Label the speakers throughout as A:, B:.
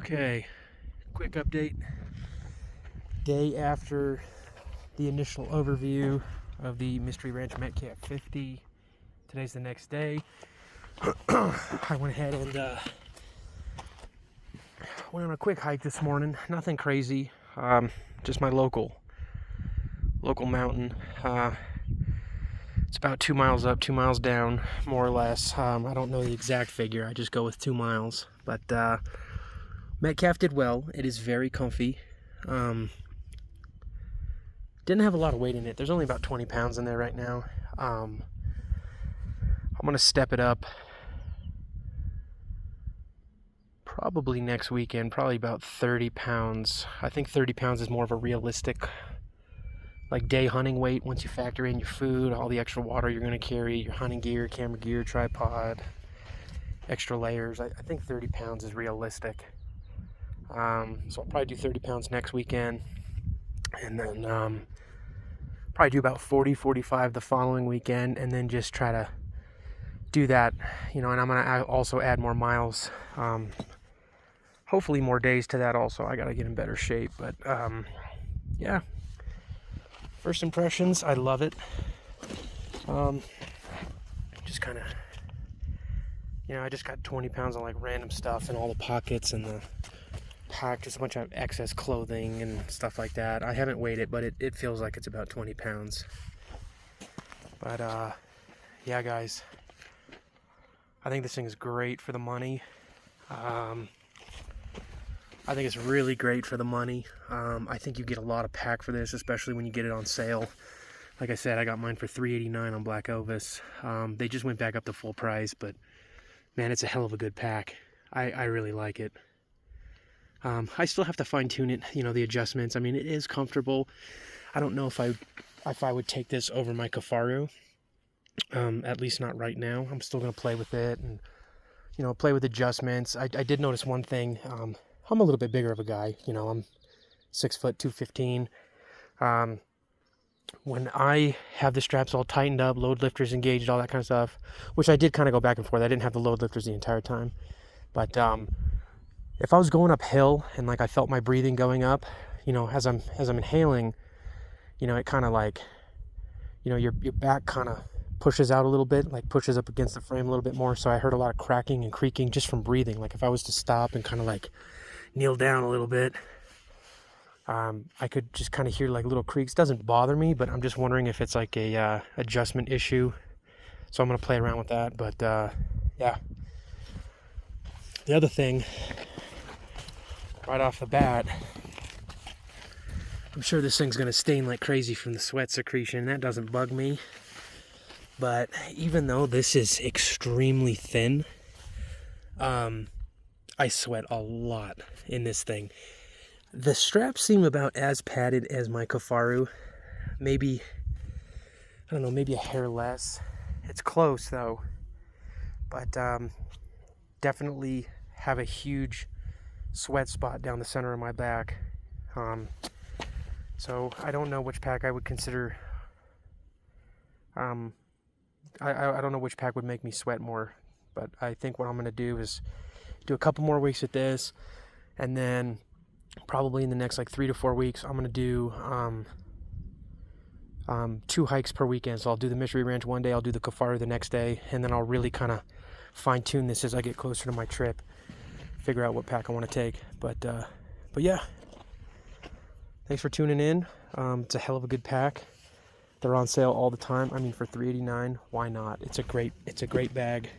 A: Okay, quick update. Day after the initial overview of the Mystery Ranch Metcalf 50. Today's the next day. I went ahead and went on a quick hike this morning. Nothing crazy. Just my local mountain. It's about 2 miles up, 2 miles down, more or less. I don't know the exact figure. I just go with 2 miles. But Metcalf did well. It is very comfy. Didn't have a lot of weight in it. There's only about 20 pounds in there right now. I'm going to step it up probably next weekend, probably about 30 pounds. I think 30 pounds is more of a realistic day hunting weight once you factor in your food, all the extra water you're going to carry, your hunting gear, camera gear, tripod, extra layers. I think 30 pounds is realistic. So I'll probably do 30 pounds next weekend, and then probably do about 45 the following weekend, and then just try to do that, and I'm going to also add more miles, hopefully more days to that also. I got to get in better shape, but yeah, first impressions, I love it. Just kind of, I just got 20 pounds on random stuff in all the pockets and the pack, just a bunch of excess clothing and stuff like that. I haven't weighed it, but it feels like it's about 20 pounds. But yeah, guys, I think this thing is great for the money. I think it's really great for the money. I think you get a lot of pack for this, especially when you get it on sale. Like I said, I got mine for $3.89 on Black Ovis. They just went back up to full price, but man, it's a hell of a good pack. I really like it. I still have to fine tune it, the adjustments. I mean, it is comfortable. I don't know if I would take this over my Kafaru. At least not right now. I'm still going to play with it and, play with adjustments. I did notice one thing. I'm a little bit bigger of a guy. I'm 6 foot 215. When I have the straps all tightened up, load lifters engaged, all that kind of stuff, which I did kind of go back and forth. I didn't have the load lifters the entire time. But if I was going uphill and I felt my breathing going up, as I'm inhaling, it kind of your back kind of pushes out a little bit, pushes up against the frame a little bit more. So I heard a lot of cracking and creaking just from breathing. If I was to stop and kind of kneel down a little bit, I could just kind of hear little creaks. Doesn't bother me, but I'm just wondering if it's a adjustment issue. So I'm gonna play around with that. But yeah, the other thing, right off the bat, I'm sure this thing's gonna stain like crazy from the sweat secretion. That doesn't bug me. But even though this is extremely thin, I sweat a lot in this thing. The straps seem about as padded as my Kafaru. Maybe, I don't know, maybe a hair less. It's close though. But definitely have a huge sweat spot down the center of my back. So I don't know which pack I would consider. I don't know which pack would make me sweat more, but I think what I'm going to do is do a couple more weeks with this, and then probably in the next 3 to 4 weeks, I'm going to do 2 hikes per weekend. So I'll do the Mystery Ranch one day, I'll do the Kafaru the next day, and then I'll really kind of fine tune this as I get closer to my trip, figure out what pack I want to take. But yeah, thanks for tuning in. It's a hell of a good pack. They're on sale all the time. I mean, for $3.89, why not? It's a great bag.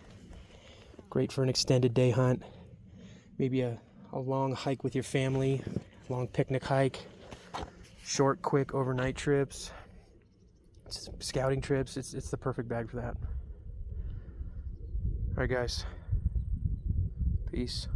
A: Great for an extended day hunt. Maybe a long hike with your family, long picnic hike, short, quick overnight trips, scouting trips. It's the perfect bag for that. All right, guys. Peace.